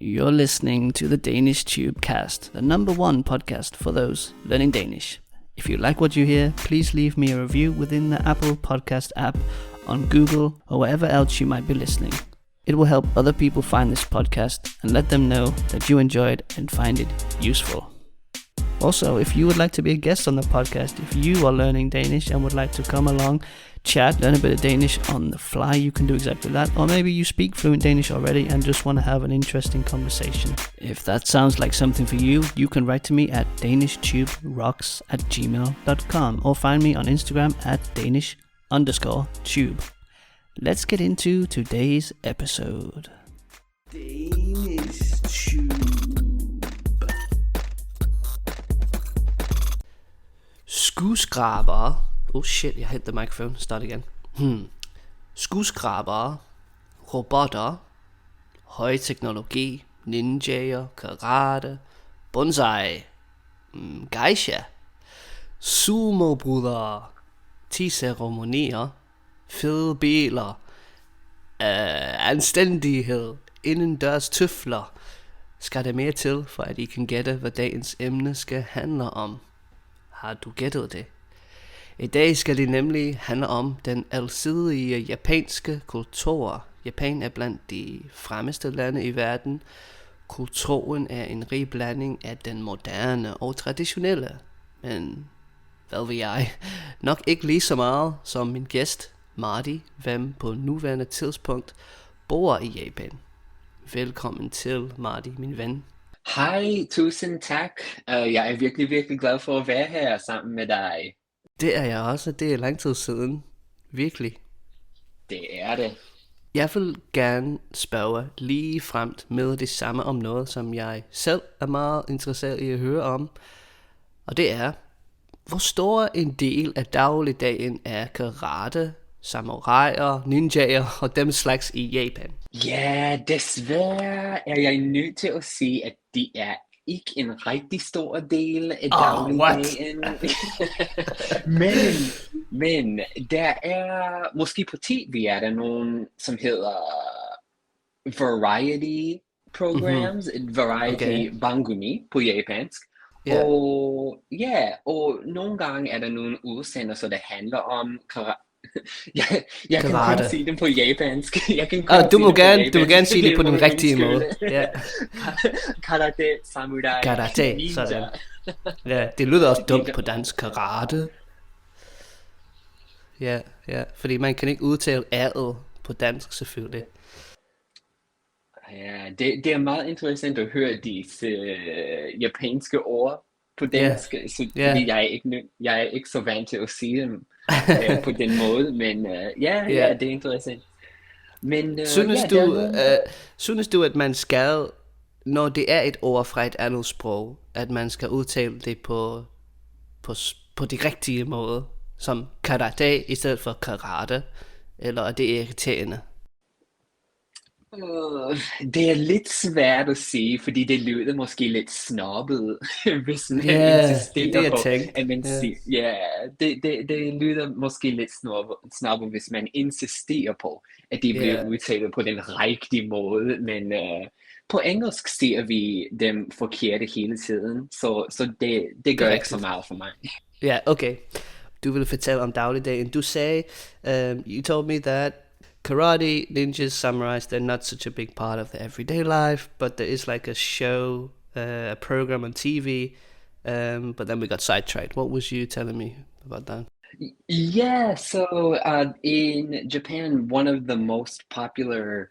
You're listening to the DanishTube cast, the #1 podcast for those learning Danish. If you like what you hear, please leave me a review within the Apple Podcast app, on Google, or wherever else you might be listening. It will help other people find this podcast and let them know that you enjoy it and find it useful. Also, if you would like to be a guest on the podcast, if you are learning Danish and would like to come along, chat, learn a bit of Danish on the fly, you can do exactly that. Or maybe you speak fluent Danish already and just want to have an interesting conversation. If that sounds like something for you, you can write to me at danishtuberocks@gmail.com or find me on Instagram at Danish_tube. Let's get into today's episode. DanishTube. Skyskrabere. Oh shit, jeg hentede mikrofon. Start igen. Skyskrabere, robotter, højteknologi, ninjaer, karate, bonsai, geisha, sumo-brydere, 10 ceremonier, fede biler, anstændighed, indendørs tøfler. Skal der mere til, for at I kan gætte, hvad dagens emne skal handle om? Har du gættet det? I dag skal det nemlig handle om den alsidige japanske kultur. Japan er blandt de fremmeste lande i verden. Kulturen er en rig blanding af den moderne og traditionelle. Men hvad ved jeg? Nok ikke lige så meget som min gæst, Marty, hvem på nuværende tidspunkt bor i Japan. Velkommen til, Marty, min ven. Hej, tusind tak. Jeg er virkelig glad for at være her sammen med dig. Det er jeg også. Det er lang tid siden. Virkelig. Det er det. Jeg vil gerne spørge lige fremt med det samme om noget, som jeg selv er meget interesseret i at høre om. Og det er, hvor stor en del af dagligdagen er karate, samuraier, ninjaer og dem slags i Japan? Ja, desværre er jeg nødt til at sige, at de er ikke en rigtig stor del af dagligdagen. men der er, måske på TV er der nogen, som hedder variety programs, variety bangumi på japansk. Yeah. Og nogle gange er der nogle udsendelser, der handler om jeg kan kun sige dem på japansk. Du må gerne sige det på den rigtige måde. Yeah. Karate, samurai, karate, ninja. Sådan. Ja, det lyder også dumt på dansk. Karate. Ja, fordi man kan ikke udtale A'et på dansk selvfølgelig. Ja, det er meget interessant at høre disse japanske ord på dansk, fordi jeg er ikke så vant til at sige dem på den måde, men det er interessant. Men synes du, at man skal, når det er et ord fra et andet sprog, at man skal udtale det på de rigtige måde, som karate i stedet for karate, eller er det irriterende? Det er lidt svært at sige, fordi det lyder måske lidt snobbet, hvis man insisterer på, at man siger, det lyder måske lidt snobbet, hvis man insisterer på, at de bliver udtalt på den rigtige måde, men på engelsk ser vi dem forkerte hele tiden, så det gør ikke så meget for mig. Ja, okay. Du vil fortælle om dagligdagen. Du sagde, you told me that karate, ninjas, samurais, they're not such a big part of the everyday life, but there is like a show, a program on TV, but then we got sidetracked. What was you telling me about that? Yeah, so in Japan, one of the most popular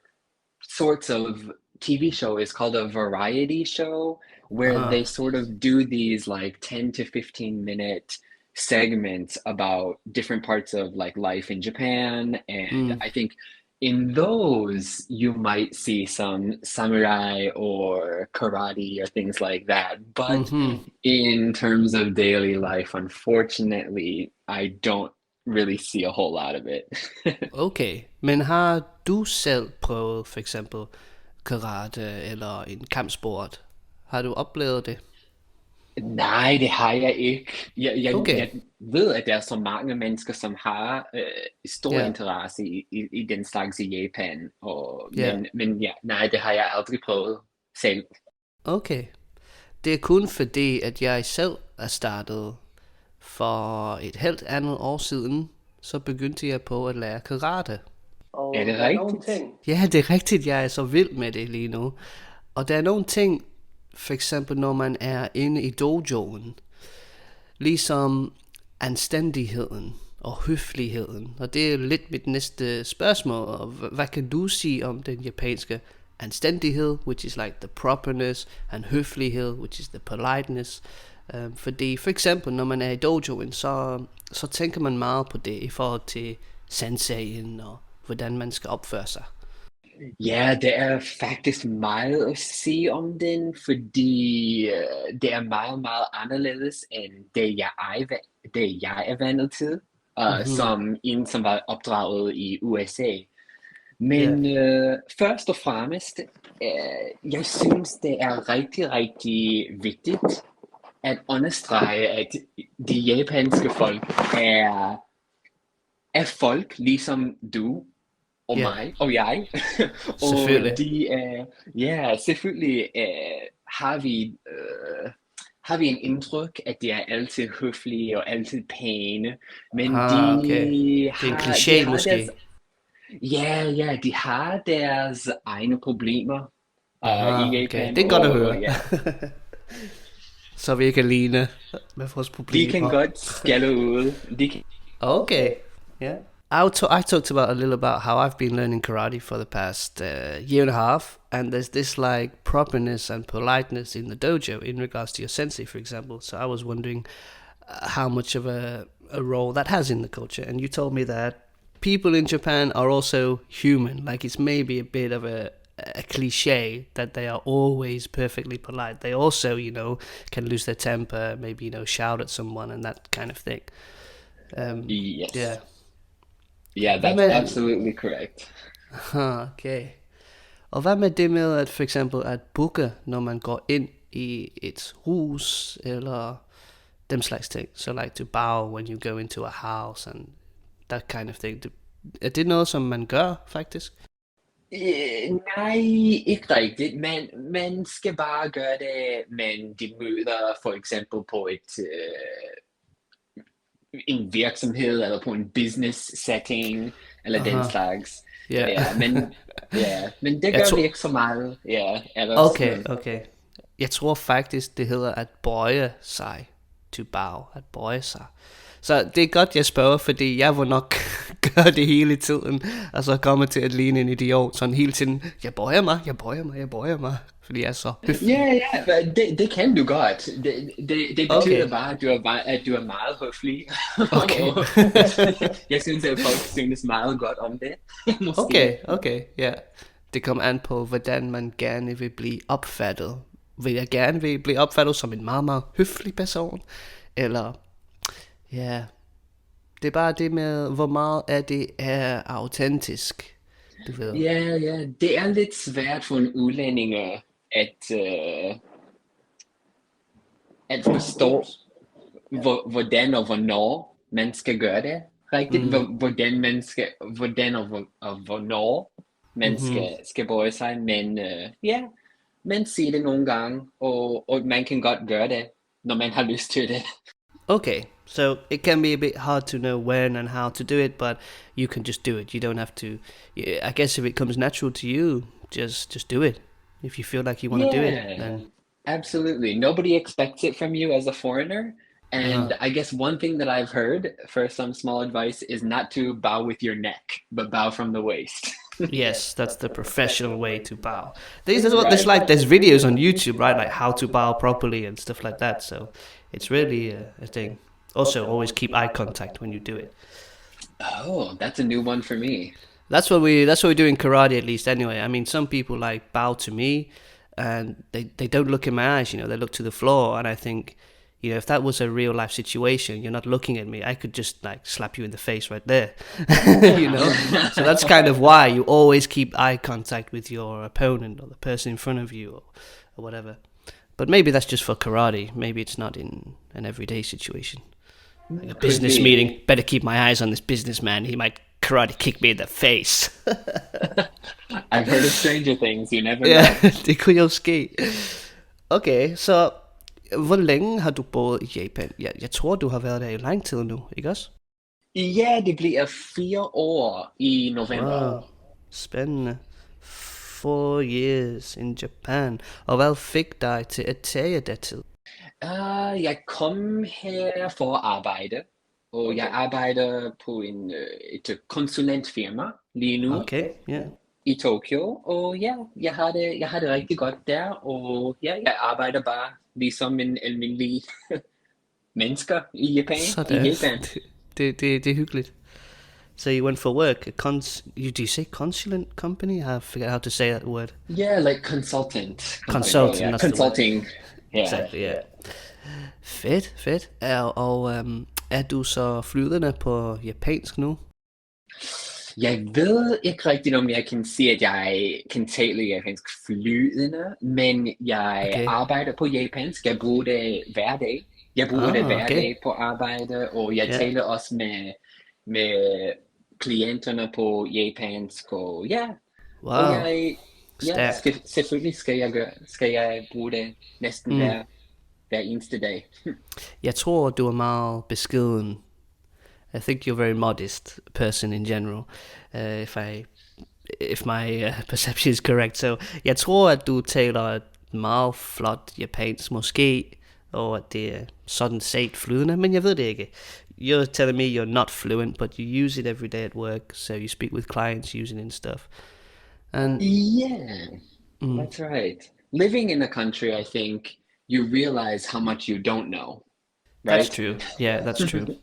sorts of TV show is called a variety show, where they sort of do these like 10 to 15 minute segments about different parts of like life in Japan, and I think in those you might see some samurai or karate or things like that, but in terms of daily life, unfortunately, I don't really see a whole lot of it. Okay, men har du selv prøvet for eksempel karate eller en kampsport? Har du oplevet det? Nej, det har jeg ikke. Jeg ved, at der er så mange mennesker, som har stor interesse i den slags i Japan. Men nej, det har jeg aldrig prøvet. selv. Okay. Det er kun fordi, at jeg selv er startet for et helt andet år siden, så begyndte jeg på at lære karate. Er Og det der er nogle rigtigt? ting. Ja, det er rigtigt, jeg er så vild med det lige nu. Og der er nogle ting, for eksempel når man er inde i dojoen, ligesom anstændigheden og høfligheden. Og det er lidt mit næste spørgsmål. Og hvad kan du sige om den japanske anstændighed, which is like the properness, and høflighed, which is the politeness? Fordi for eksempel, når man er i dojoen, så tænker man meget på det i forhold til senseien og hvordan man skal opføre sig. Ja, det er faktisk meget at sige om den, fordi det er meget, meget anderledes end det jeg er vant til, som en, som var opdraget i USA. Men først og fremmest, jeg synes, det er rigtig, rigtig vigtigt at understrege, at de japanske folk er folk ligesom du og Ja. mig og jeg. Og Selvfølgelig. de selvfølgelig har vi en indtryk, at de er altid høflige og altid pæne, men Okay. Det er en kliché måske. de har deres egne problemer i Okay. Japan. Det er godt at og høre. ja, Så vi ikke er alene med vores de problemer. kan godt skælde ud. Okay. Yeah. I talked about a little about how I've been learning karate for the past year and a half, and there's this like properness and politeness in the dojo in regards to your sensei, for example. So I was wondering how much of a role that has in the culture. And you told me that people in Japan are also human. Like it's maybe a bit of a cliche that they are always perfectly polite. They also, can lose their temper, maybe, shout at someone and that kind of thing. Yes. Yeah. Yeah, that's absolutely correct. Okay. Og hvad med det med at for eksempel at booke, når man går ind i et hus, eller dem slags ting? So like to bow when you go into a house and that kind of thing. Er det noget, som man gør faktisk? Nej, ikke rigtigt. Man skal bare gøre det, men de møder for eksempel på en virksomhed eller på en business setting eller den slags. Yeah. Men det gør vi ikke så meget. Okay. Jeg tror faktisk, det hedder at bøje sig. To bow, at bøje sig. Så det er godt, jeg spørger, fordi jeg vil nok gøre det hele tiden, og så komme til at ligne en idiot, sådan hele tiden, jeg bøjer mig, fordi jeg er så høflig. Ja, det kan du godt. Det betyder bare, at du er meget høflig. Okay. Jeg synes, at folk synes meget godt om det. Okay, ja. Det kommer an på, hvordan man gerne vil blive opfattet. Vil jeg gerne blive opfattet som en meget, meget høflig person, eller... Ja, det er bare det med, hvor meget af det er autentisk, du ved. Ja, det er lidt svært for en udlænding at forstå, hvordan og hvornår man skal gøre det rigtigt, hvordan og hvornår man skal bøje sig, men man siger det nogle gange, og man kan godt gøre det, når man har lyst til det. Okay, so it can be a bit hard to know when and how to do it, but you can just do it. You don't have to. I guess if it comes natural to you, just do it. If you feel like you want to do it, then absolutely. Nobody expects it from you as a foreigner. And I guess one thing that I've heard for some small advice is not to bow with your neck, but bow from the waist. Yes, that's the professional way to bow. There's videos on YouTube, right? Like how to bow properly and stuff like that. So it's really a thing. Also, always keep eye contact when you do it. Oh, that's a new one for me. That's what we do in karate, at least. Anyway, I mean, some people like bow to me, and they don't look in my eyes. They look to the floor, and I think, if that was a real life situation, you're not looking at me, I could just like slap you in the face right there. So that's kind of why you always keep eye contact with your opponent or the person in front of you or whatever. But maybe that's just for karate. Maybe it's not in an everyday situation. Like a business meeting. Better keep my eyes on this businessman. He might karate kick me in the face. I've heard of stranger things, you never Ja, know. det kunne jo ske. Okay, så hvor længe har du boet i Japan? Jeg tror, du har været der i lang tid nu, ikke også? Ja, det bliver 4 år i november. Wow, spændende. 4 years in Japan. Og hvad fik dig til at tage dertil? Jeg kom her for at arbejde, og jeg Okay. arbejder på et konsulentfirma lige nu Okay, ja. i Tokyo, og ja, jeg har det rigtig godt der, og ja, jeg arbejder bare ligesom en almindelig mennesker i Sådan. Japan. Det er hyggeligt. So you went for work. Do you say consulent company? I forget how to say that word. Yeah, like consultant. Consultant, Yeah, that's the word. consulting. Yeah. Exactly, yeah. Fedt. Og er du så flydende på japansk nu? Jeg ved ikke rigtigt, om jeg kan sige, at jeg kan tale japansk flydende, men jeg Okay. arbejder på japansk. Jeg bruger det hver dag. Jeg bruger det hver Okay. dag på arbejde, og jeg Ja. taler også med klienterne på japansk, og ja, Wow. og ja, Stærkt. selvfølgelig skal jeg bruge det næsten hver eneste dag. Jeg tror, du er meget beskeden. I think you're a very modest person in general, if my perception is correct. So, jeg tror, at du taler et meget flot japansk måske, og at det er sådan set flydende, men jeg ved det ikke. You're telling me you're not fluent, but you use it every day at work, so you speak with clients using it and stuff. And Yeah, that's right. Living in a country, I think you realize how much you don't know, right? that's true. Yeah, that's true.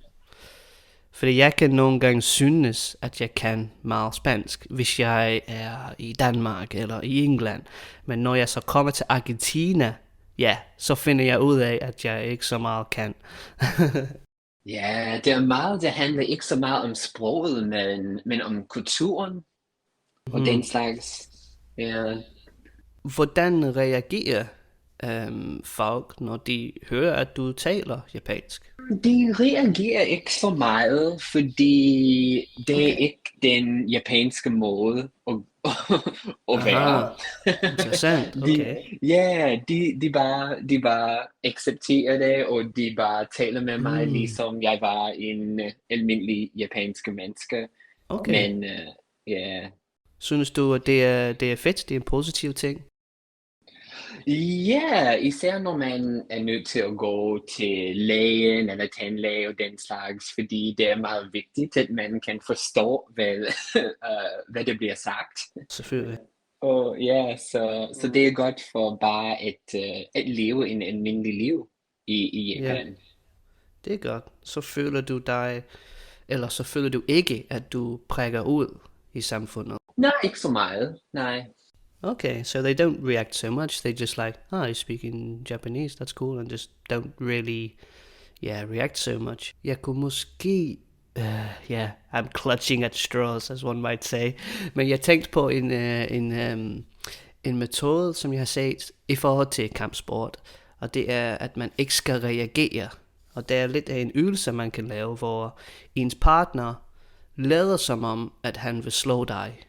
Fordi jeg kan nogle gange synes, at jeg kan meget spansk, hvis jeg er i Danmark eller i England. Men når jeg så kommer til Argentina, ja, så finder jeg ud af, at jeg ikke så meget kan. Ja, det handler ikke så meget om sproget, men om kulturen og den slags. Ja. Hvordan reagerer folk, når de hører, at du taler japansk? De reagerer ikke så meget, fordi det er ikke den japanske måde at være. Interessant, okay. De bare accepterer det, og de bare taler med mig, ligesom jeg var en almindelig japansk menneske. Okay. Men ja. Synes du, at det er fedt? Det er en positiv ting? Ja, især når man er nødt til at gå til lægen eller tandlæge og den slags, fordi det er meget vigtigt, at man kan forstå, hvad det bliver sagt. Selvfølgelig. Og ja, så det er godt for bare at leve en almindelig liv i Japan. Ja, det er godt. Så føler du dig, eller så føler du ikke, at du prikker ud i samfundet. Nej, ikke så meget. Nej. Okay, so they don't react so much. They just like, you speak in Japanese, that's cool, and just don't really, react so much. Jeg kunne måske, I'm clutching at straws, as one might say. Men jeg tænkte på en metode, som jeg har set i forhold til kampsport, og det er, at man ikke skal reagere. Og det er lidt af en øvelse, man kan lave, hvor ens partner lader som om, at han vil slå dig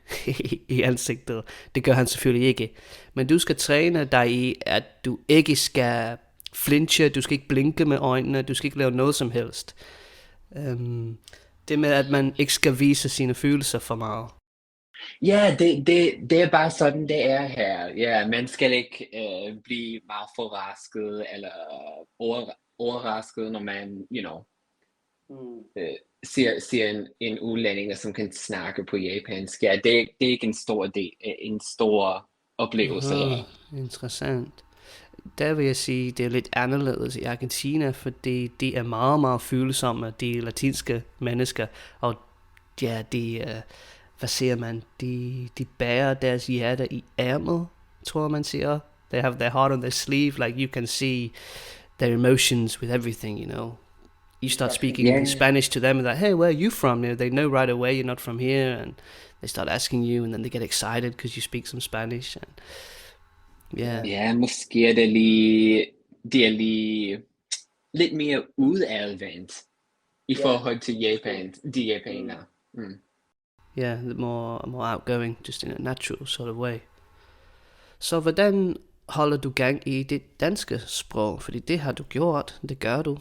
i ansigtet. Det gør han selvfølgelig ikke. Men du skal træne dig i, at du ikke skal flinche, du skal ikke blinke med øjnene, du skal ikke lave noget som helst. Det med, at man ikke skal vise sine følelser for meget. Ja, det er bare sådan, det er her. Ja, man skal ikke blive meget forrasket eller overrasket, når man, ser en udlænding, som kan snakke på japansk. Ja, det er ikke en stor oplevelse. Interessant. Der vil jeg sige, det er lidt anderledes i Argentina, fordi de er meget, meget følsomme, de latinske mennesker, og ja, hvad siger man, de bærer deres hjerte i ærmet, tror man siger. They have their heart on their sleeve, like you can see their emotions with everything, You start speaking Spanish to them and like, hey, where are you from? They know right away you're not from here, and they start asking you, and then they get excited because you speak some Spanish. And Ja, måske er det er lige lidt mere udadvendt i forhold til de japanere. Yeah, more outgoing, just in a natural sort of way. Så hvordan holder du gang i dit danske sprog? Fordi det har du gjort, det gør du.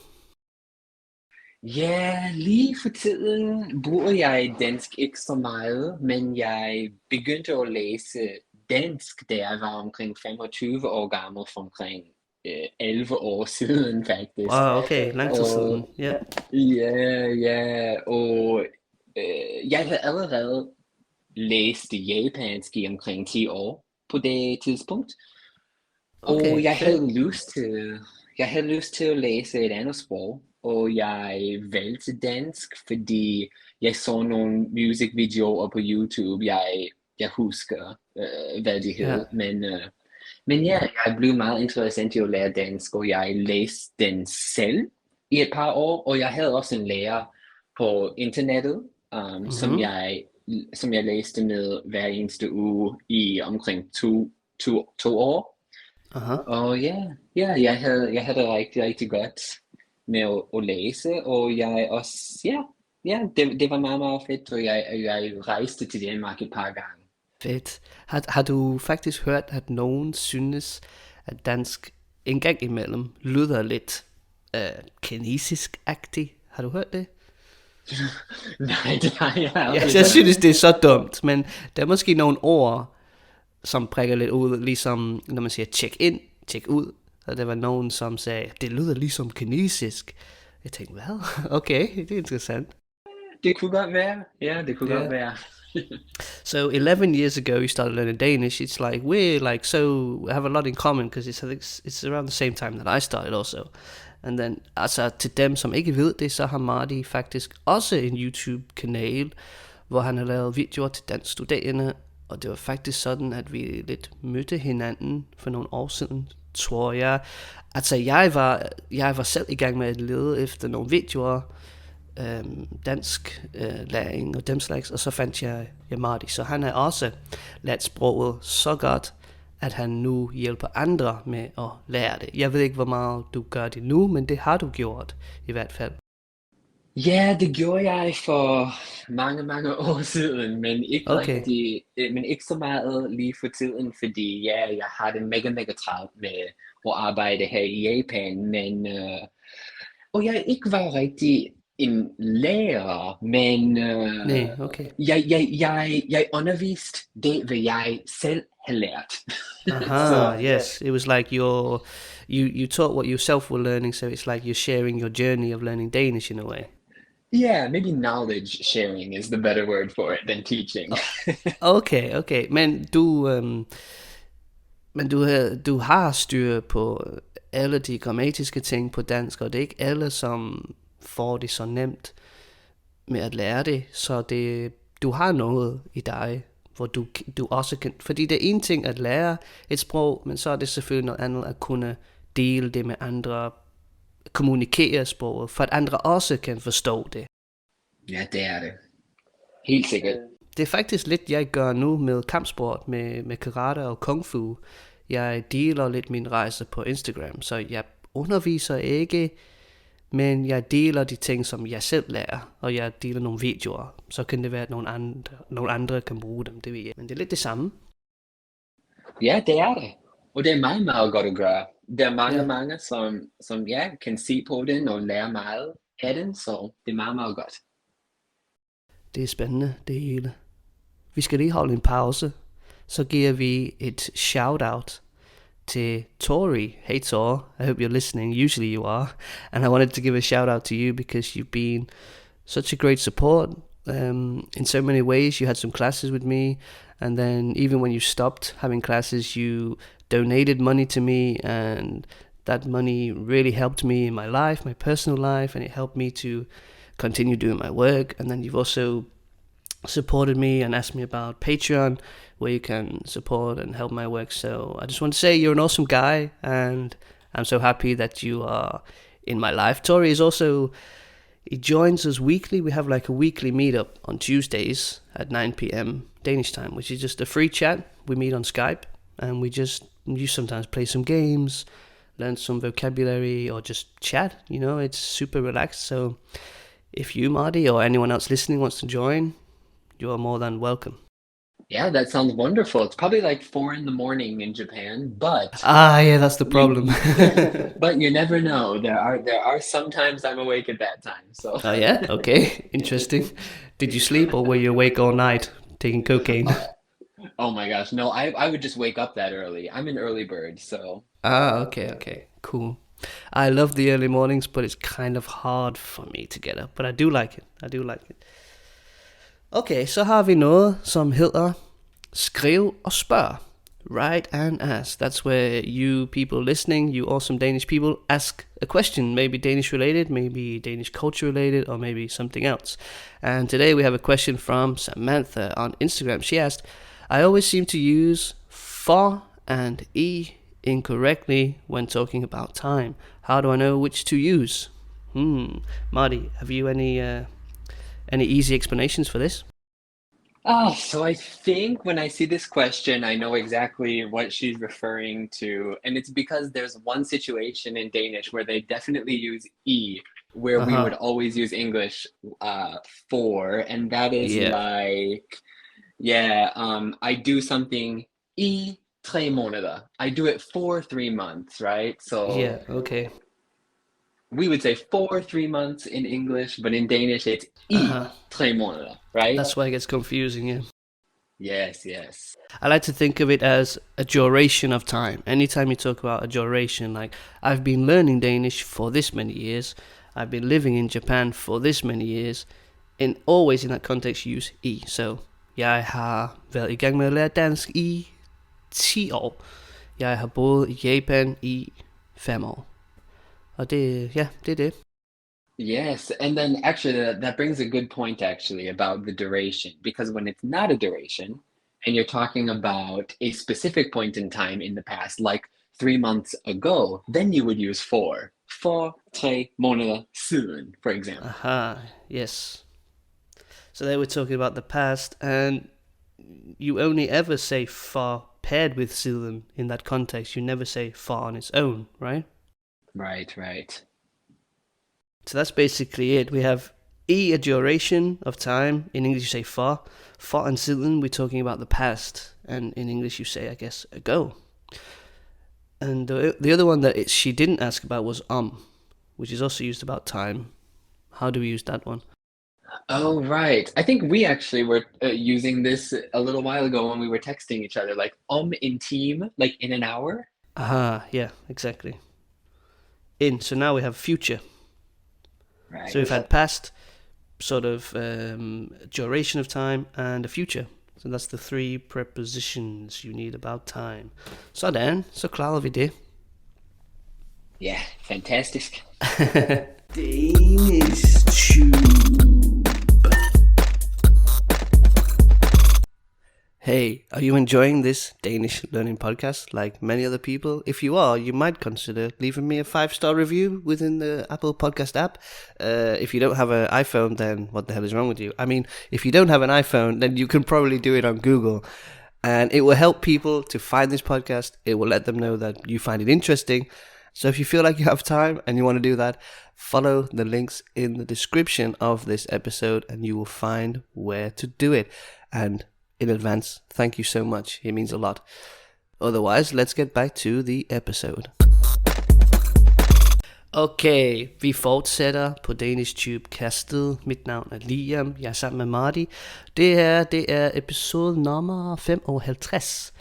Ja, lige for tiden bruger jeg dansk ikke så meget, men jeg begyndte at læse dansk, da jeg var omkring 25 år gammel, for omkring 11 år siden faktisk. Wow, okay, lang tid siden. Ja. Ja, og jeg havde allerede læst japansk i omkring 10 år på det tidspunkt. Okay, Og fedt. jeg havde lyst til at læse et andet sprog, og jeg valgte dansk, fordi jeg så nogle musikvideoer på YouTube. Jeg husker, hvad de Ja. hed, men ja, jeg blev meget interesseret i at lære dansk, og jeg læste den selv i et par år, og jeg havde også en lærer på internettet, som jeg læste med hver eneste uge i omkring to år. Aha. Og jeg havde det rigtig, rigtig godt med at læse, og jeg også, det var meget, meget fedt, og jeg rejste til Danmark et par gange. Fedt. Har du faktisk hørt, at nogen synes, at dansk en gang imellem lyder lidt kinesisk-agtigt? Har du hørt det? Nej, det har jeg aldrig Jeg hørt. synes, det er så dumt, men der er måske nogle ord, som prikker lidt ud, ligesom når man siger check ind, check ud. Og der var nogen, som sagde, det lyder ligesom kinesisk. Jeg tænkte, hvad? Okay, det er interessant. Det kunne godt være. Ja, det kunne godt være. So 11 years ago, you started learning Danish. It's like we're like we have a lot in common because it's around the same time that I started also. And then, altså til dem, som ikke ved det, så har Marty faktisk også en YouTube-kanal, hvor han har lavet videoer til dansk studerende. Og det var faktisk sådan, at vi lidt mødte hinanden for nogle år siden, tror jeg. Altså jeg var selv i gang med at lede efter nogle videoer, dansk læring og dem slags, og så fandt jeg Marty. Så han har også lært sproget så godt, at han nu hjælper andre med at lære det. Jeg ved ikke, hvor meget du gør det nu, men det har du gjort i hvert fald. Ja, det gjorde jeg for mange, mange år siden, men ikke Okay. rigtig, men ikke så meget lige for tiden, fordi jeg har det mega, mega travlt med at arbejde her i Japan, og jeg ikke var rigtig en lærer, men Nej, okay. jeg underviste det, hvad jeg selv har lært. Aha, yes. It was like you taught what you yourself were learning, so it's like you're sharing your journey of learning Danish in a way. Yeah, maybe knowledge sharing is the better word for it than teaching. Okay. Men du har styr på alle de grammatiske ting på dansk, og det er ikke alle, som får det så nemt med at lære det. Så du har noget i dig, hvor du også kan... Fordi det er en ting at lære et sprog, men så er det selvfølgelig noget andet at kunne dele det med andre, kommunikere sproget, for at andre også kan forstå det. Ja, det er det. Helt sikkert. Det er faktisk lidt, jeg gør nu med kampsport, med karate og kung fu. Jeg deler lidt min rejse på Instagram, så jeg underviser ikke, men jeg deler de ting, som jeg selv lærer, og jeg deler nogle videoer. Så kan det være, at nogle andre kan bruge dem, det ved jeg. Men det er lidt det samme. Ja, det er det. Og det er meget, meget godt at gøre. Der er mange, Ja. mange, som kan se på den og lære meget af den, så det er meget, meget godt. Det er spændende, det hele. Vi skal lige holde en pause, så giver vi et shout-out to Tori. Hey Tor, I hope you're listening. Usually you are. And I wanted to give a shout out to you because you've been such a great support in so many ways. You had some classes with me, and then even when you stopped having classes, you donated money to me, and that money really helped me in my life, my personal life, and it helped me to continue doing my work. And then you've also supported me and asked me about Patreon, where you can support and help my work. So I just want to say you're an awesome guy, and I'm so happy that you are in my life. Tori is also, he joins us weekly. We have like a weekly meetup on Tuesdays at 9 p.m. Danish time, which is just a free chat. We meet on Skype, and you sometimes play some games, learn some vocabulary, or just chat. You know, it's super relaxed. So if you, Marty, or anyone else listening wants to join, you are more than welcome. Yeah, that sounds wonderful. It's probably like 4 in the morning in Japan, but Ah, yeah, that's the problem. you but you never know. There are sometimes I'm awake at that time. So Oh, yeah? Okay, interesting. Did you sleep or were you awake all night taking cocaine? oh, oh my gosh, no, I would just wake up that early. I'm an early bird, so Ah, okay, cool. I love the early mornings, but it's kind of hard for me to get up. But I do like it. I do like it. Okay, så har vi noget, som hedder skriv og spørg. Write and ask. That's where you people listening, you awesome Danish people, ask a question. Maybe Danish related, maybe Danish culture related, or maybe something else. And today we have a question from Samantha on Instagram. She asked, I always seem to use for and e incorrectly when talking about time. How do I know which to use? Marty, have you any easy explanations for this? so I think when I see this question, I know exactly what she's referring to, and it's because there's one situation in Danish where they definitely use e, where we would Uh-huh. always use English for, and that is Yeah. like, yeah, I do something i 3 måneder. I do it for 3 months, right? So Yeah, okay. we would say for 3 months in English, but in Danish it's i Uh-huh. 3 måneder, right? That's why it gets confusing, yeah. Yes, yes. I like to think of it as a duration of time. Anytime you talk about a duration, like I've been learning Danish for this many years, I've been living in Japan for this many years, and always in that context use i. So, jeg har været i gang med at lære dansk i 10 år. Jeg har boet i Japan i 5 år. Og det, ja, det er det. Yes, and then actually that brings a good point actually about the duration because when it's not a duration and you're talking about a specific point in time in the past, like 3 months ago, then you would use for 3 måneder siden, for example. Aha, yes. So they were talking about the past, and you only ever say far paired with siden in that context. You never say far on its own, right? Right, right. So that's basically it. We have e, a duration of time. In English, you say far. Far and siden, we're talking about the past. And in English, you say, I guess, ago. And the other one that she didn't ask about was which is also used about time. How do we use that one? Oh, right. I think we actually were using this a little while ago when we were texting each other, like in team, like in an hour. Aha, yeah, exactly. In. So now we have future. So we've Right. had past, sort of duration of time, and a future. So that's the three prepositions you need about time. Sådan, så klarer vi det. Yeah, fantastic. DanishTube. Hey, are you enjoying this Danish learning podcast like many other people? If you are, you might consider leaving me a 5-star review within the Apple Podcast app. If you don't have an iPhone, then what the hell is wrong with you? I mean, if you don't have an iPhone, then you can probably do it on Google. And it will help people to find this podcast. It will let them know that you find it interesting. So if you feel like you have time and you want to do that, follow the links in the description of this episode and you will find where to do it. And in advance, thank you so much. It means a lot. Otherwise, let's get back to the episode. Okay, vi fortsætter på DanishTube-kastet. Mit navn er Liam, jeg er sammen med Marty. Det er episode nummer 55.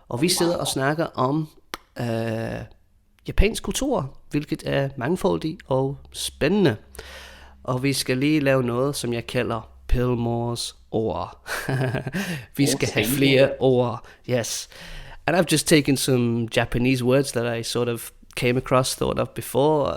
Og vi sidder og snakker om japansk kultur, hvilket er mangfoldig og spændende. Og vi skal lige lave noget, som jeg kalder Pillmores ord. Vi skal have flere ord. Yes. And I've just taken some Japanese words that I sort of came across, thought of before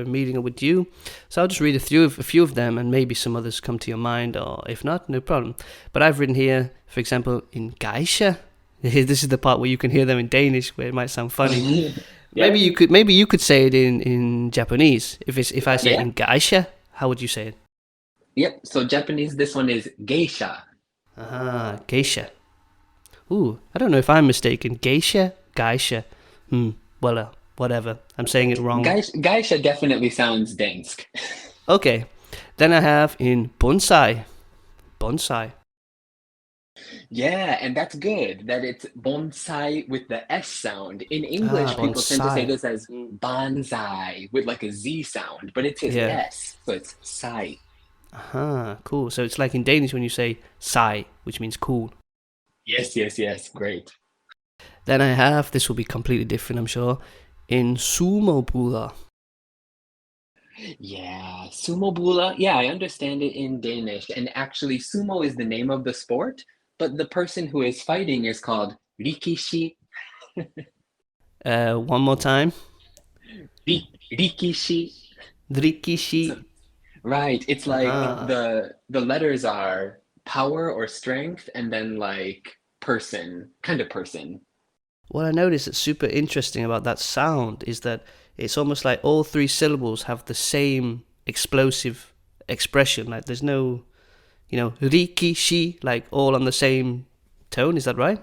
meeting up with you. So I'll just read a few of them and maybe some others come to your mind, or if not, no problem. But I've written here, for example, in Geisha. This is the part where you can hear them in Danish, where it might sound funny. Yeah. Maybe you could say it in Japanese. If I say in Geisha, how would you say it? Yep. So Japanese, this one is geisha. Ah, geisha. Ooh, I don't know if I'm mistaken. Geisha? Well, whatever. I'm saying it wrong. Geisha definitely sounds dansk. Okay. Then I have in bonsai. Bonsai. Yeah, and that's good that it's bonsai with the S sound. In Ah, English, people tend to say bonsai. this as bonsai with like a Z sound, but it says Yeah. S, so it's sai. Cool. So it's like in Danish when you say sai, which means cool. Yes, yes, yes. Great. Then I have, this will be completely different, I'm sure, in sumo bula. Yeah, sumo bula. Yeah, I understand it in Danish. And actually, sumo is the name of the sport, but the person who is fighting is called rikishi. One more time. Rikishi. Drikishi. So, right. It's like the letters are power or strength, and then like person, kind of person. What I noticed that's super interesting about that sound is that it's almost like all three syllables have the same explosive expression. Like there's no, rikishi, like all on the same tone. Is that right?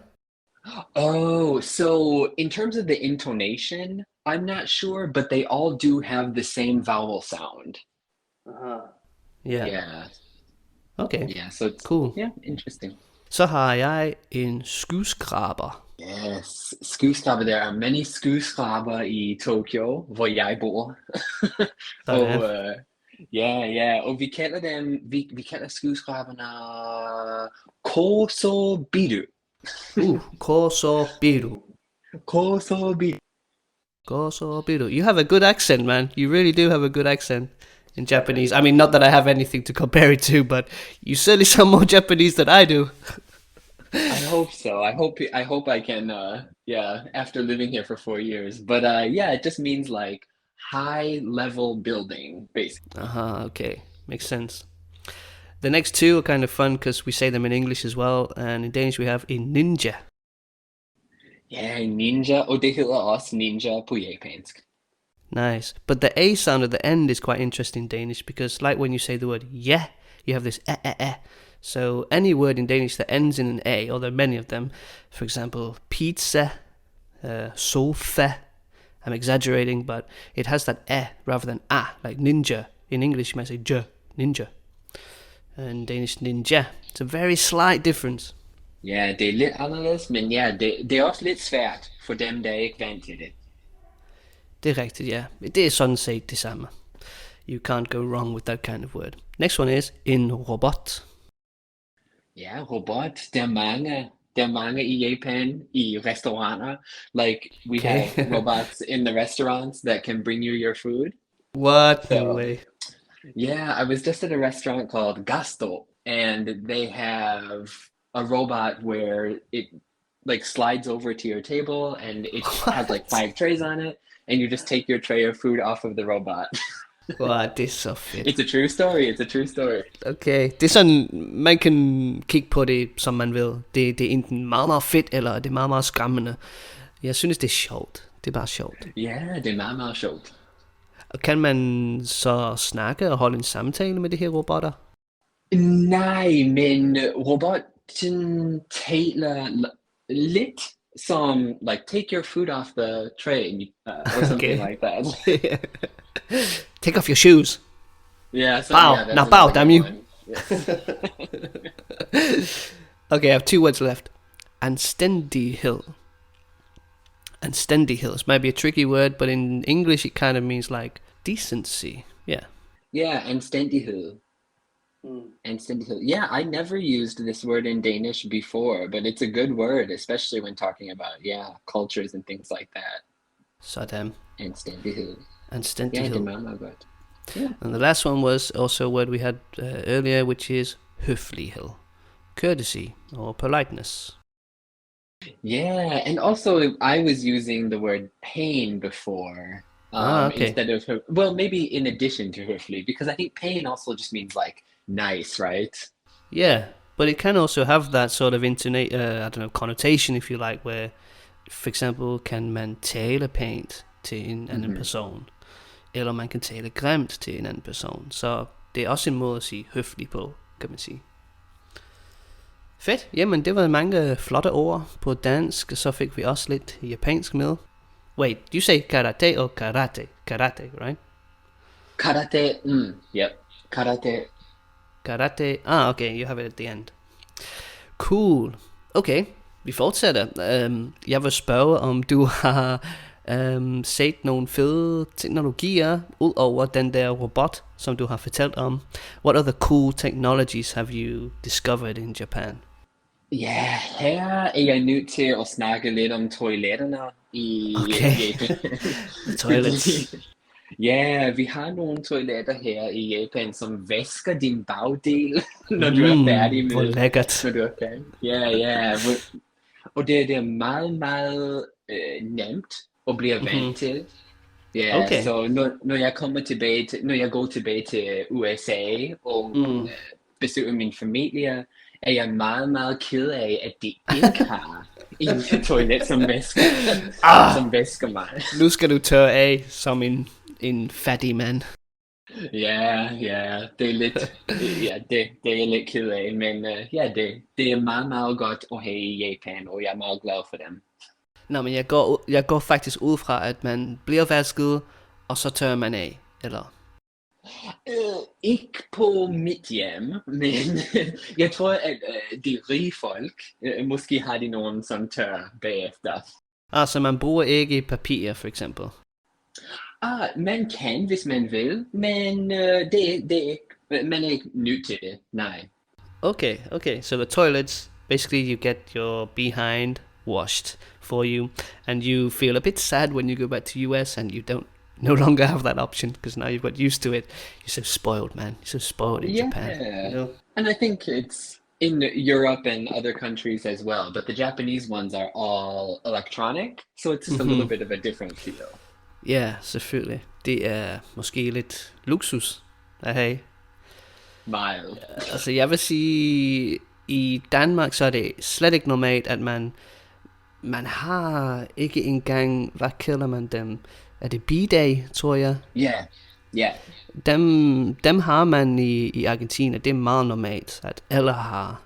Oh, so in terms of the intonation, I'm not sure, but they all do have the same vowel sound. Ja. Yeah. Okay, Yeah, so it's cool. yeah, interesting. Så har jeg en skyskraber. Yes, skyskraber. There are many skyskraber i Tokyo, hvor jeg bor. Sådan. Og ja, ja, og vi kalder dem, vi kalder skyskraberne Kosobiru. Koso biru. Kosobiru. Koso biru. You have a good accent, man. You really do have a good accent in Japanese. I mean, not that I have anything to compare it to, but you certainly sound more Japanese than I do. I hope so. I hope I can yeah, after living here for 4 years. But yeah, it just means like high level building, basically. Okay. Makes sense. The next two are kind of fun because we say them in English as well, and in Danish we have a ninja. Yeah, ninja. Og det hedder også ninja på japansk. Nice. But the A sound at the end is quite interesting in Danish because, like when you say the word yeah, you have this eh. So any word in Danish that ends in an A, or there are many of them, for example, pizza, sofa, I'm exaggerating, but it has that eh rather than ah, like ninja. In English, you might say j, ninja. And Danish ninja. It's a very slight difference. Ja, det er lidt anderledes, men ja, det er også lidt svært for dem, der er ikke vant til det. Det er rigtigt, ja. Det er sådan set det samme. You can't go wrong with that kind of word. Next one is en robot. Ja, robot. Der er mange i Japan, i restauranter. Like, we Okay. have robots in the restaurants that can bring you your food. What? No So, way. yeah, I was just at a restaurant called Gasto, and they have a robot where it like slides over to your table and it has like What? 5 trays on it, and you just take your tray of food off of the robot. Wow, det er så fedt. It's a true story. It's a true story. Okay, det er sådan, man kan kigge på det, som man vil. Det er enten meget, meget fedt, eller det er meget, meget skræmmende. Jeg synes, det er sjovt. Det er bare sjovt. Ja, det er meget, meget sjovt. Og kan man så snakke og holde en samtale med de her robotter? Nej, men roboten taler lidt som like take your food off the tray or something Okay. like that. Take off your shoes. Yeah, so Bow. yeah, that's Now bow, another damn good you. one. Yes. Okay, I have 2 words left. Anständighed. Anständighed might be a tricky word, but in English it kind of means like decency. Yeah. Yeah, anstændighed. Anstændighed. Yeah, I never used this word in Danish before, but it's a good word, especially when talking about, yeah, cultures and things like that. Sådan. Anstændighed. Yeah, Anständighed. det er meget, meget godt. Yeah. And the last one was also a word we had earlier, which is høflighed. Courtesy or politeness. Yeah, and also I was using the word pain before, Okay. instead of well, maybe in addition to høflig, because I think pain also just means like nice, right? Yeah, but it can also have that sort of connotation, if you like, where, for example, kan man tale pænt til en anden person, eller man kan tale grimt til en anden person. Så det er også en måde at sige høflig på, kan man sige. Fedt. Jamen, det var mange flotte ord på dansk, så fik vi også lidt japansk med. Wait, you say karate or karate? Karate, right? Karate, yep. Karate. Karate. Ah, okay, you have it at the end. Cool. Okay, vi fortsætter. Jeg vil spørge, om du har set nogle fede teknologier ud over den der robot, som du har fortalt om. What other cool technologies have you discovered in Japan? Ja, her er jeg nødt til at snakke lidt om toiletterne i Okay, Japan. the Fordi, toilets. ja, vi har nogle toiletter her i Japan, som vasker din bagdel, når du er færdig Hvor med, lækkert. når du er færdig. Ja, ja, og det er meget, meget nemt at blive vant til. Ja, Okay. så når jeg kommer tilbage til, når jeg går tilbage til USA og besøger min familie, er jeg meget, meget ked af, at de ikke har en toilet, som væsker mig. Nu skal du tørre af som en fattig mand. Ja, ja, det er lidt, ja, det er jeg lidt ked af, men ja, det er meget, meget godt at have i Japan, og jeg er meget glad for dem. Nå, men jeg går faktisk ud fra, at man bliver vasket, og så tørrer man af, eller? Ikke på mit hjem, men jeg tror, at de rige folk, måske har de nogen, som tør bagefter. Altså, man bruger ikke papir, for eksempel. Man kan, hvis man vil, men det er ikke, man er ikke nødt til det, nej. Okay. So the toilets, basically you get your behind washed for you, and you feel a bit sad when you go back to US and you don't no longer have that option because now you've got used to it. You're so spoiled, man. You're so spoiled in Japan. You Yeah, know? and I think it's in Europe and other countries as well, but the Japanese ones are all electronic, so it's just a little bit of a different feel. Ja, selvfølgelig. Det er måske lidt luksus at have. Mild. Altså, jeg vil sige, i Danmark, så er det slet ikke normalt, at man har ikke engang, hvad kalder man dem? Er det B-Day, tror jeg? Yeah, yeah. Dem har man i Argentina. Det er meget normalt, at alle har.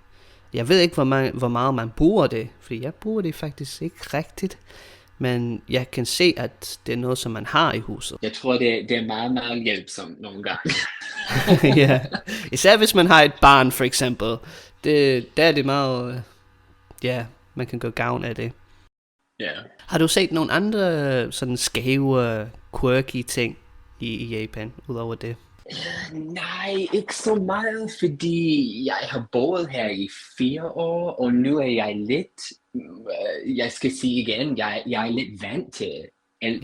Jeg ved ikke, hvor meget man bruger det, fordi jeg bruger det faktisk ikke rigtigt. Men jeg kan se, at det er noget, som man har i huset. Jeg tror, det er meget, meget hjælpsomt nogle gange. Ja, især hvis man har et barn, for eksempel. Der er det meget, ja, man kan gå gavn af det. Ja. Har du set nogle andre sådan skæve, quirky ting i Japan, udover det? Nej, ikke så meget, fordi jeg har boet her i 4 år, og nu er jeg lidt, jeg skal sige igen, jeg er lidt vant til alt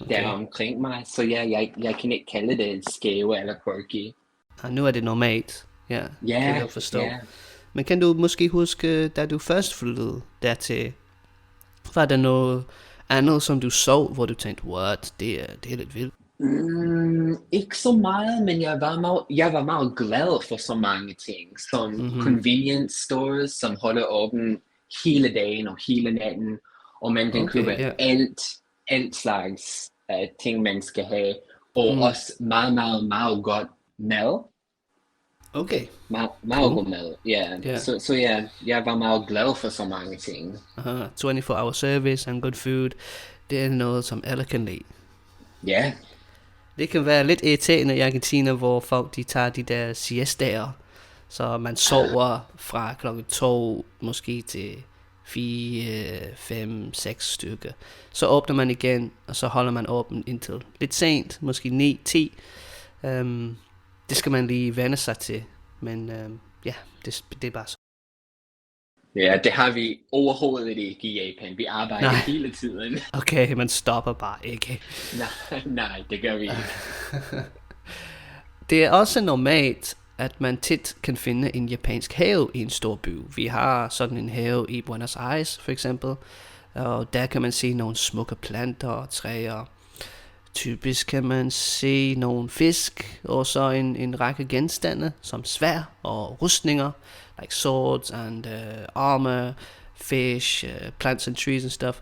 der omkring mig, så jeg kan ikke kalde det skæve eller quirky. Og nu er det normalt, ja, det kan jeg forstå. Ja. Men kan du måske huske, da du først flyttede dertil, var der noget andet, som du så, hvor du tænkte, what, det er lidt vildt? Ikke så meget, men jeg var meget glad for så mange ting, som convenience stores, som holder åben hele dagen og hele natten, og man kan købe alt slags ting, man skal have, og også meget, meget, meget godt mad. Okay. Meget god mad, ja. Så jeg var meget glad for så mange ting. 24-hour service and good food, det er noget, som alle kan lide. Ja. Det kan være lidt irriterende i Argentina, hvor folk de tager de der siestaer, så man sover fra klokken 2 måske til 4, 5, 6 stykker. Så åbner man igen, og så holder man åben indtil lidt sent, måske 9, 10. Det skal man lige vende sig til, men ja, det er bare så. Ja, det har vi overhovedet ikke i Japan. Vi arbejder hele tiden. Okay, man stopper bare ikke. Nej, det gør vi ikke. Det er også normalt, at man tit kan finde en japansk have i en stor by. Vi har sådan en have i Buenos Aires, for eksempel. Og der kan man se nogle smukke planter og træer. Typisk kan man se nogle fisk, og så en række genstande, som sværd og rustninger, like swords and armor, fish, plants and trees and stuff.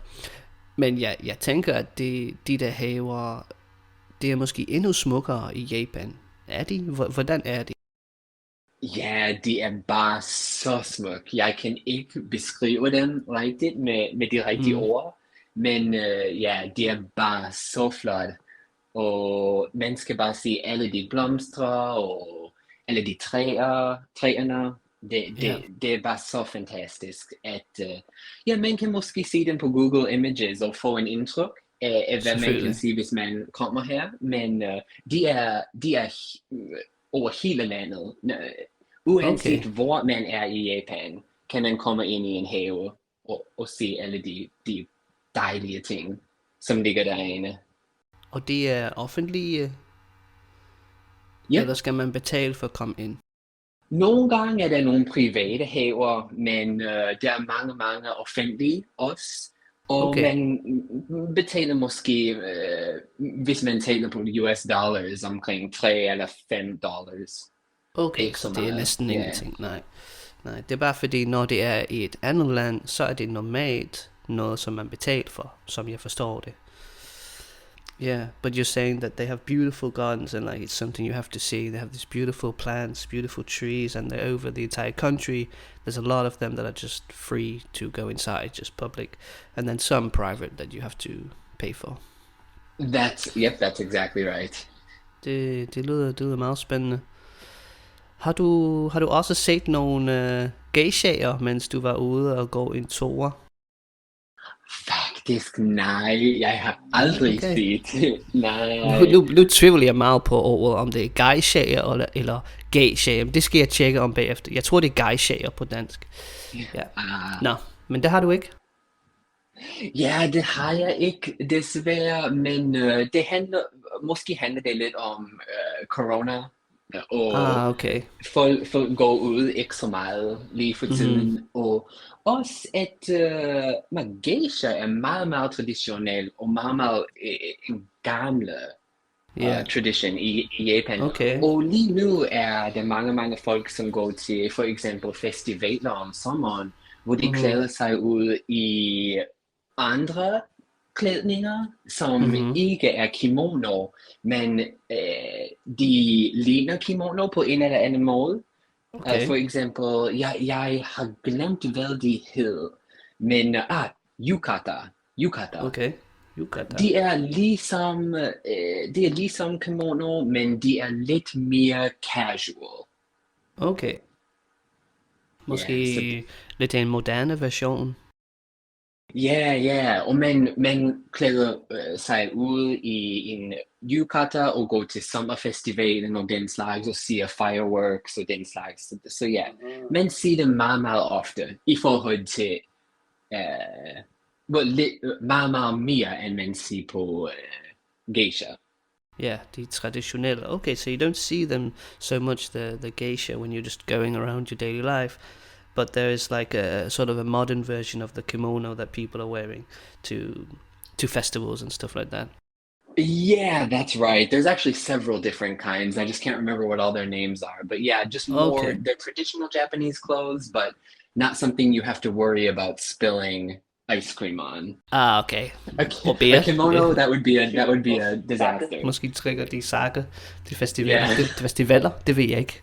Men jeg tænker, at de der haver, det er måske endnu smukkere i Japan. Er de? Hvordan er de? Ja, de er bare så smuk. Jeg kan ikke beskrive dem rigtigt med de rigtige ord, men ja, de er bare så flot. Og man skal bare se alle de blomster og alle de træerne. Det er bare så fantastisk, at ja, man kan måske se den på Google Images og få en indtryk af hvad man kan Selvfølgelig. se, hvis man kommer her. Men de er over hele landet. Okay. Uanset hvor man er i Japan, kan man komme ind i en have og se alle de dejlige ting, som ligger derinde. Og det er offentlige, Ja, eller skal man betale for at komme ind? nogle gange er der nogle private haver, men der er mange offentlige også. Og Okay. man betaler måske, hvis man taler på US dollars, omkring 3 eller 5 dollars. Okay, Ikke så så det er meget. næsten Ja. ingenting. Nej. Nej, det er bare fordi, når det er i et andet land, så er det normalt noget, som man betaler for, som jeg forstår det. Yeah, but you're saying that they have beautiful gardens and like it's something you have to see. They have these beautiful plants, beautiful trees, and they're over the entire country. There's a lot of them that are just free to go inside, just public, and then some private that you have to pay for. That's exactly right. Det lyder meget spændende. Har du også set nogle geishaer, mens du var ude og gå en tur? Faktisk nej, jeg har aldrig Okay. set. Nej. Nu tvivler jeg meget på ordet, om det er geishaer eller geishaer. Men det skal jeg tjekke om bagefter. Jeg tror, det er geishaer på dansk. Ja. Nå, men det har du ikke? Ja, det har jeg ikke, desværre, men måske handler det lidt om corona, og Okay. folk går ud ikke så meget lige for tiden, og også at geisha er meget traditionel og meget en gamle Ja. tradition i Japan. Okay. Og lige nu er der mange folk, som går til for eksempel festivaler om sommeren, hvor de klæder sig ud i andre klædninger, som ikke er kimono, men de ligner kimono på en eller anden måde. Okay. For eksempel, jeg har glemt, hvad de hed, men yukata. Okay. Yukata. De er ligesom kimono, men de er lidt mere casual. Okay. Måske Ja, lidt en moderne version. og man klæder sig ud i en yukata og går til sommerfestivalen og den slags, og ser fireworks og den slags. Så ja, man ser det meget ofte i forhold til meget mere, end man ser på geisha. Yeah, the traditionelle. Okay, so you don't see them so much, the geisha, when you're just going around your daily life, but there is like a sort of a modern version of the kimono that people are wearing to festivals and stuff like that. Yeah, that's right. There's actually several different kinds. I just can't remember what all their names are. But yeah, just more Okay. they're traditional Japanese clothes, but not something you have to worry about spilling ice cream on. Okay. A beer. kimono, that would be a disaster. Måske trækker de sake til festivaler. Ja. Til festivaler, det ved jeg ikke.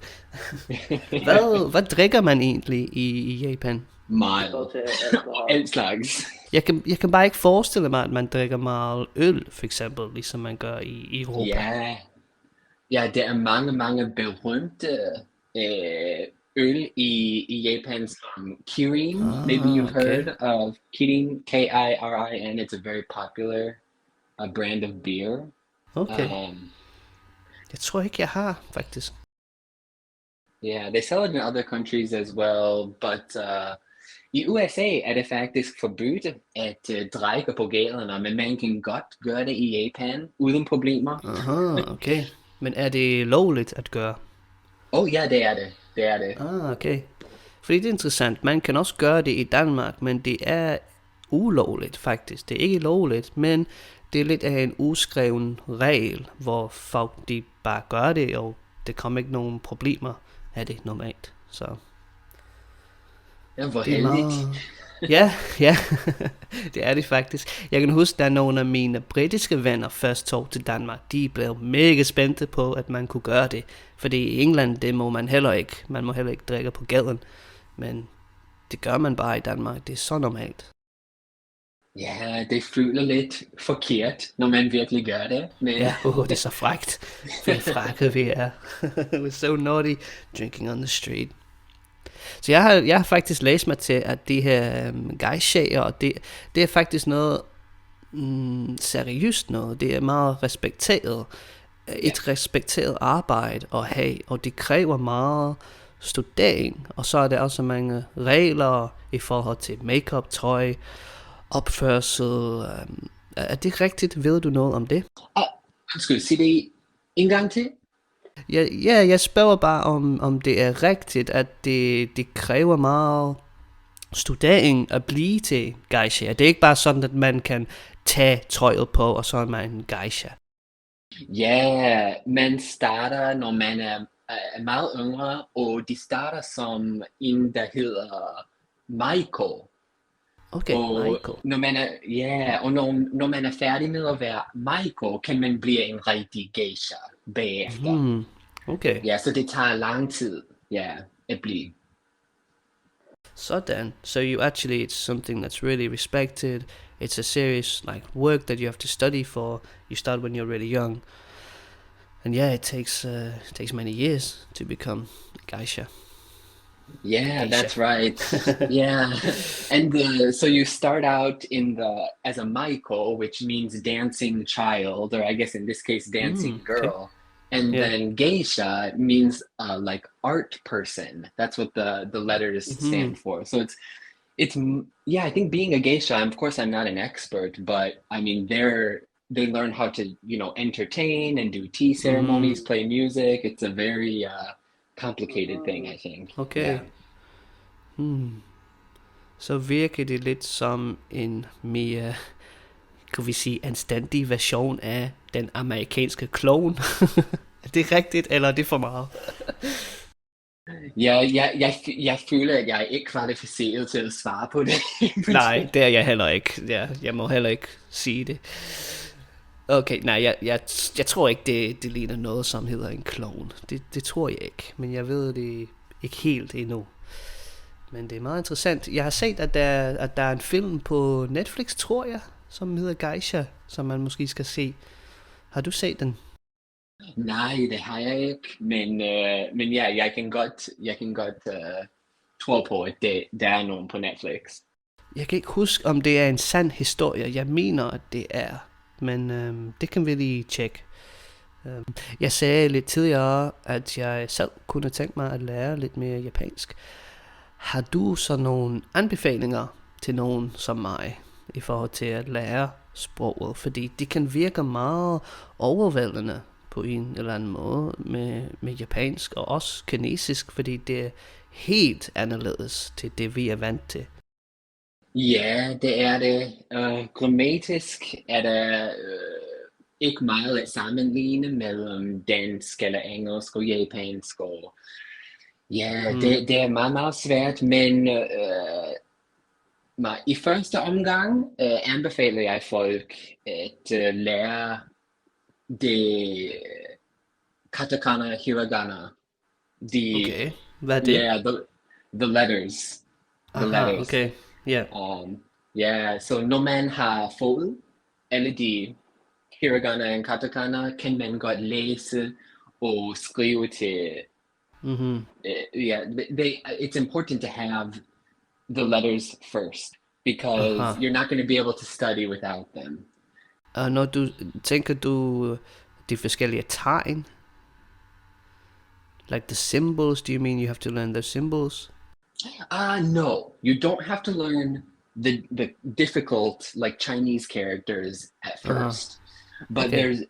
Hvad drikker man egentlig i Japan? Mild. Alt slags. Jeg kan bare ikke forestille mig, at man drikker meget øl, for eksempel, ligesom man gør i Europa. Ja, der er mange berømte øl i Japan, som Kirin. Maybe you've heard of Kirin, Kirin. It's a very popular brand of beer. Okay. Jeg tror ikke, jeg har, faktisk. Yeah, they sell it in other countries as well, but i USA er det faktisk forbudt at drikke på gaderne, men man kan godt gøre det i Japan uden problemer. Aha, okay. Men er det lovligt at gøre? Ja, det er det. Det er det. Okay. Fordi det er interessant. Man kan også gøre det i Danmark, men det er ulovligt faktisk. Det er ikke lovligt, men det er lidt af en uskreven regel, hvor folk de bare gør det, og det kommer ikke nogen problemer af det normalt. Så Ja, hvor det er heldigt. meget... Ja, det er det faktisk. Jeg kan huske, da nogle af mine britiske venner først tog til Danmark, de blev mega spændte på, at man kunne gøre det. Fordi i England, det må man heller ikke. Man må heller ikke drikke på gaden. Men det gør man bare i Danmark. Det er så normalt. Ja, det føler lidt forkert, når man virkelig gør det. Men Ja, det er så frækt. Hvor frække vi er. We're so naughty, drinking on the street. Så jeg har faktisk læst mig til, at de her geishaer, det er faktisk noget seriøst noget. Det er meget respekteret. Et respekteret arbejde at have, og det kræver meget studering. Og så er der også mange regler i forhold til makeup, tøj, opførsel. Er det rigtigt? Ved du noget om det? Undskyld, sig det en gang til? Ja, jeg spørger bare om det er rigtigt, at det kræver meget studering at blive til geisha. Det er ikke bare sådan, at man kan tage tøjet på, og så er man en geisha. Ja, man starter, når man er meget yngre, og de starter som en, der hedder Maiko. Okay, Og Michael. når man er færdig med at være Maiko, kan man blive en rigtig geisha bagefter. Okay. Ja, så det tager lang tid, at blive. Sådan. So it's something that's really respected. It's a serious work that you have to study for. You start when you're really young. And it takes many years to become a geisha. Yeah, Geisha. that's right. Yeah. And so you start out as a Maiko, which means dancing child, or I guess in this case, dancing girl. Okay. And Yeah. then geisha means like art person. That's what the letters stand for. So it's I think being a geisha, of course I'm not an expert, but I mean they learn how to, entertain and do tea ceremonies, play music. It's a very complicated thing, I think. Okay. Yeah. Så virker det lidt som en mere, kan vi sige, anstændig version af den amerikanske clone. Er det rigtigt, eller er det for meget? Jeg føler, at jeg er ikke kvalificeret til at svare på det. Nej, det er jeg heller ikke. Jeg må heller ikke sige det. Okay, nej, jeg tror ikke, det ligner noget, som hedder en clone. Det tror jeg ikke, men jeg ved det ikke helt endnu. Men det er meget interessant. Jeg har set, at der er en film på Netflix, tror jeg, som hedder Geisha, som man måske skal se. Har du set den? Nej, det har jeg ikke, men ja, jeg kan godt tro på, at der er nogen på Netflix. Jeg kan ikke huske, om det er en sand historie. Jeg mener, at det er, men det kan vi lige tjekke. Jeg sagde lidt tidligere, at jeg selv kunne tænke mig at lære lidt mere japansk. Har du så nogle anbefalinger til nogen som mig i forhold til at lære sproget? Fordi det kan virke meget overvældende på en eller anden måde med japansk og også kinesisk, fordi det er helt anderledes til det, vi er vant til. Ja, det er det. Grammatisk er der ikke meget at sammenligne mellem dansk eller engelsk og japansk. Og det er meget, meget svært, men i første omgang anbefaler jeg folk at lære det katakana, hiragana. Okay, hvad er det? Yeah, the letters. Aha, okay, ja. Så når man har fået alle de hiragana og katakana, kan man godt læse og skrive til. It's important to have the letters first, because you're not going to be able to study without them. Når tænker du de forskellige tegn? Like the symbols, do you mean you have to learn the symbols? No, you don't have to learn the difficult, like Chinese characters at first. But there's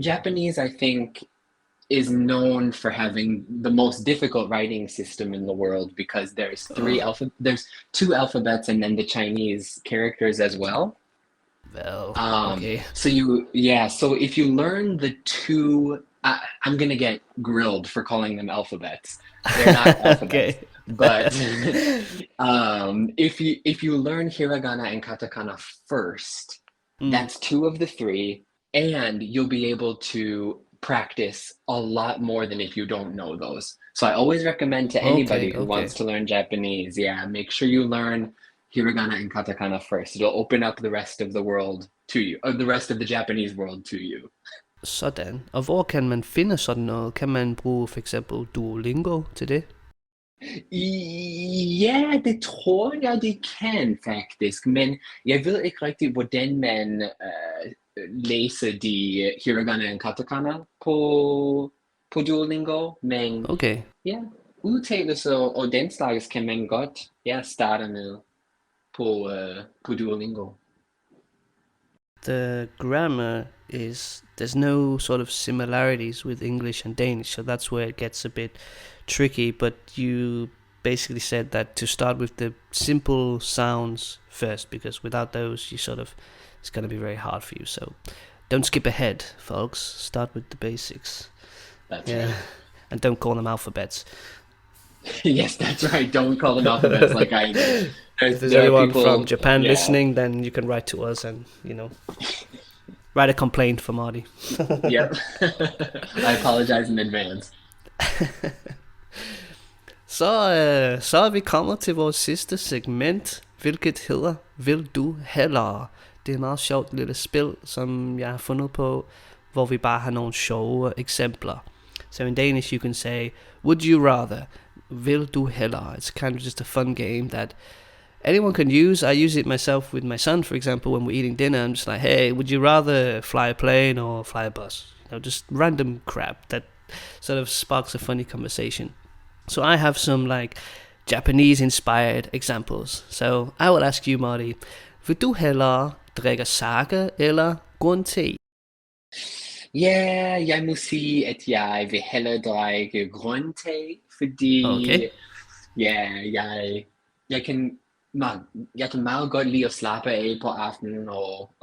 Japanese, I think, is known for having the most difficult writing system in the world, because there's there's 2 alphabets and then the Chinese characters as well. Well, okay. So if you learn the 2, I'm gonna get grilled for calling them alphabets. They're not alphabets. Okay. But if you learn hiragana and katakana first, that's 2 of the 3, and you'll be able to practice a lot more than if you don't know those. So I always recommend to anybody who wants to learn Japanese, make sure you learn hiragana and katakana first. It'll open up the rest of the world to you, or the rest of the Japanese world to you. Sådan. Og hvor kan man finde sådan noget? Kan man bruge for eksempel Duolingo til det? Ja, det tror jeg, det kan faktisk, men jeg ved ikke rigtig, hvordan man læser de hiragana og katakana på Duolingo, men Okay. ja, udtalelse og den slags kan man godt starte med på Duolingo. The grammar is, there's no sort of similarities with English and Danish, so that's where it gets a bit tricky. But you basically said that to start with the simple sounds first, because without those, it's going to be very hard for you. So don't skip ahead, folks. Start with the basics. That's right. And don't call them alphabets. Yes, that's right. Don't call them alphabets like I did. If there's anyone from Japan listening, then you can write to us and, write a complaint for Marty. Yep. I apologize in advance. Så er vi kommet til vores sidste segment, hvilket hedder Vil du hellere? Det er et meget sjovt lille spil, som jeg har fundet på, hvor vi bare har nogle sjove eksempler. So in Danish you can say, would you rather? Vil du hellere? It's kind of just a fun game that anyone can use. I use it myself with my son, for example, when we're eating dinner. I'm just like, hey, would you rather fly a plane or fly a bus? Just random crap that sort of sparks a funny conversation. So I have some like Japanese-inspired examples. So I will ask you, Marty, vil du hellere drikke sake eller grøn te? Ja, jeg må sige, at jeg vil hellere drikke grøn te, fordi jeg kan meget godt lide at slappe af på aftenen, og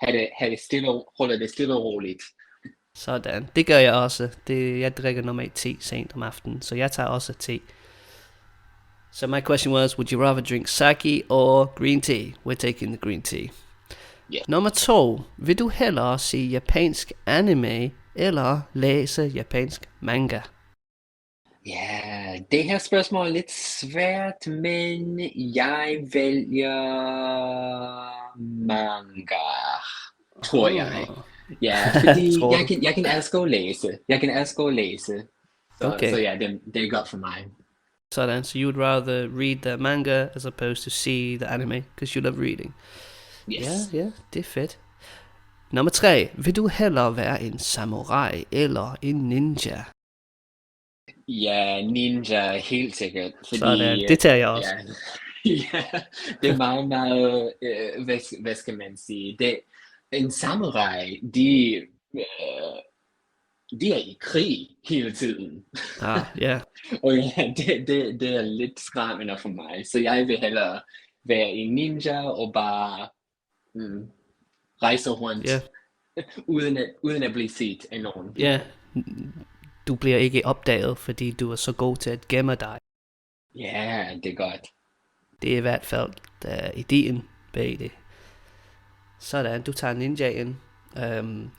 have det stille, holde det stille og roligt. Sådan, det gør jeg også. Jeg drikker normalt te sent om aftenen, så jeg tager også te. So my question was, would you rather drink sake or green tea? We're taking the green tea. Yeah. Nummer 2. Vil du hellere se japansk anime eller læse japansk manga? Ja, det her spørgsmål er lidt svært, men jeg vælger manga, tror jeg. Ja, fordi jeg kan elske at læse. Så ja, det er godt for mig. Sådan, so you would rather read the manga as opposed to see the anime, because you love reading. Yes. Ja, det er fedt. Nummer 3. Vil du hellere være en samurai eller en ninja? Ja, ninja, helt sikkert. Fordi, sådan, det tager jeg også. Ja, det er meget, hvad skal man sige? En samurai, de er i krig hele tiden. Ja. Og ja, det er lidt skræmmende for mig. Så jeg vil hellere være en ninja og bare rejse rundt, uden at blive set af nogen. Ja, du bliver ikke opdaget, fordi du er så god til at gemme dig. Ja, det er godt. Det er i hvert fald ideen bag det. Sådan, du tager ninjaen.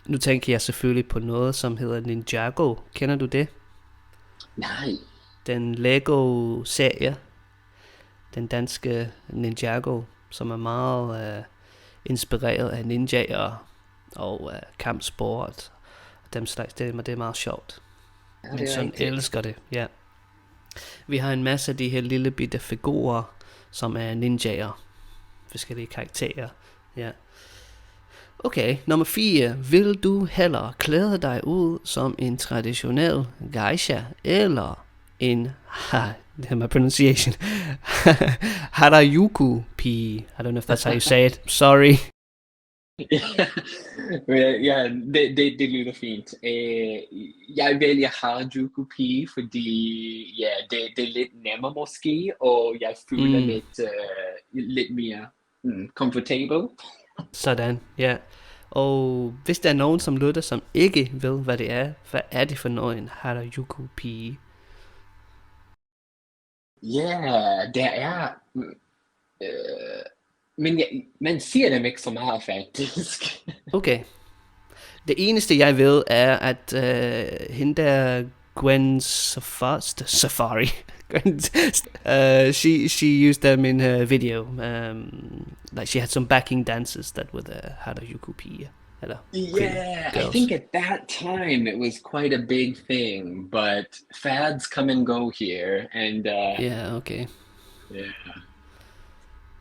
Nu tænker jeg selvfølgelig på noget, som hedder Ninjago. Kender du det? Nej. Den Lego-serie. Den danske Ninjago, som er meget inspireret af ninjaer og kampsport. Dem slags, det er meget sjovt. Ja, Min søn elsker det, ja. Vi har en masse af de her lille bitte figurer, som er ninjaer. Forskellige karakterer, ja. Okay, nummer 4. Vil du hellere klæde dig ud som en traditionel geisha, eller en, det er my pronunciation, Harajuku-pige? I don't know if that's how you say it, sorry. Ja, det lyder fint. Jeg vælger Harajuku-pige, fordi ja, det er lidt nemmere måske, og jeg føler lidt mere comfortable. Sådan, ja. Og hvis der er nogen, som lytter, som ikke ved, hvad det er, hvad er det for noget, en Harajuku-pige? Ja, der er... men man siger dem ikke så meget, faktisk. Okay. Det eneste, jeg ved, er, at hende der Gwen Safari, she used them in her video. Like she had some backing dances that were the Harajuku-pige. Eller Yeah, I girls. think at that time it was quite a big thing, but fads come and go here, and Yeah, okay. yeah,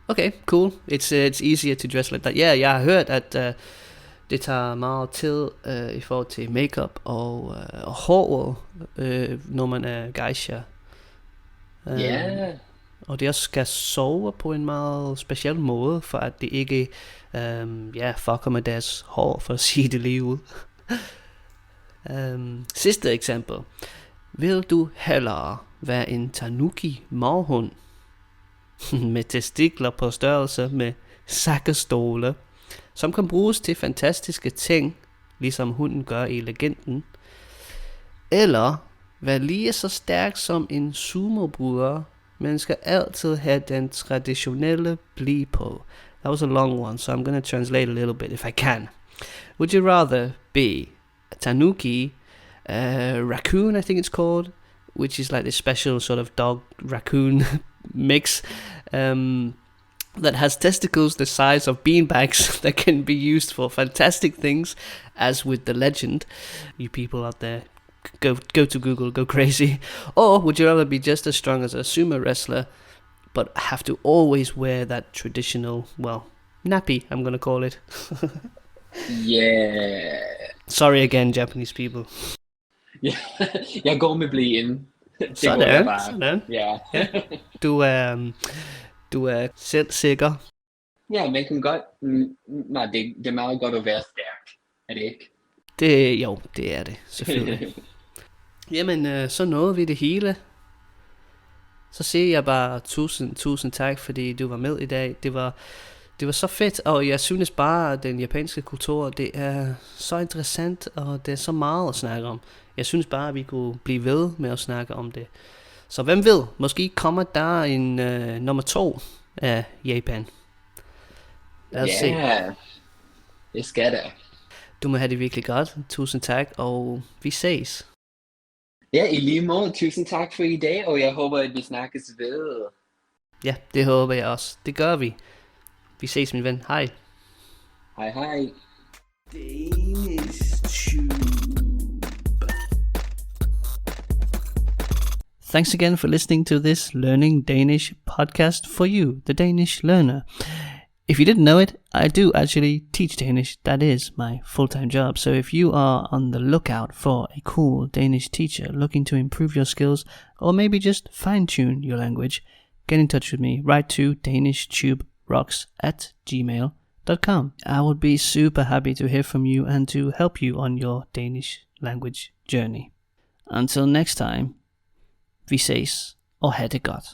Okay, cool. It's easier to dress like that. Ja, jeg har hørt, at det tager meget tid i forhold til makeup og håret, når man er geisha. yeah, Og det også skal sove på en meget speciel måde, for at det ikke fucker med deres hår, for at sige det lige ud. Sidste eksempel. Vil du hellere være en tanuki morhund med testikler på størrelse med sakkestole, som kan bruges til fantastiske ting, ligesom hunden gør i legenden, eller være lige så stærk som en sumobryder, men skal altid have den traditionelle bli på? That was a long one, so I'm going to translate a little bit if I can. Would you rather be a tanuki, raccoon I think it's called, which is like this special sort of dog raccoon mix, that has testicles the size of beanbags that can be used for fantastic things, as with the legend? You people out there, go to Google, go crazy. Or would you rather be just as strong as a sumo wrestler, but have to always wear that traditional, well, nappy, I'm gonna call it. yeah. Sorry again, Japanese people. Ja, jeg går med blien. Det går Sådan, jeg bare. sådan. Ja. Ja. Du er selv sikker. Ja, man kan godt... Nej, det er meget godt at være stærk. Er det ikke? Det er det, selvfølgelig. Jamen, så nåede vi det hele. Så siger jeg bare tusind tak, fordi du var med i dag. Det var så fedt, og jeg synes bare, at den japanske kultur, det er så interessant, og det er så meget at snakke om. Jeg synes bare, at vi kunne blive ved med at snakke om det. Så hvem ved, måske kommer der en nummer 2 af Japan. Lad os se. Ja, det skal der. Du må have det virkelig godt. Tusind tak, og vi ses. Ja, i lige måde. Tusind tak for i dag, og jeg håber, at vi snakkes ved. Ja, det håber jeg også. Det gør vi. Vi ses, min ven. Hej. Hej hej. DanishTube. Thanks again for listening to this Learning Danish podcast for you, the Danish learner. If you didn't know it, I do actually teach Danish. That is my full-time job. So if you are on the lookout for a cool Danish teacher looking to improve your skills, or maybe just fine-tune your language, get in touch with me. Write to danishtube.rocks@gmail.com. I would be super happy to hear from you and to help you on your Danish language journey. Until next time, vi ses og have det godt.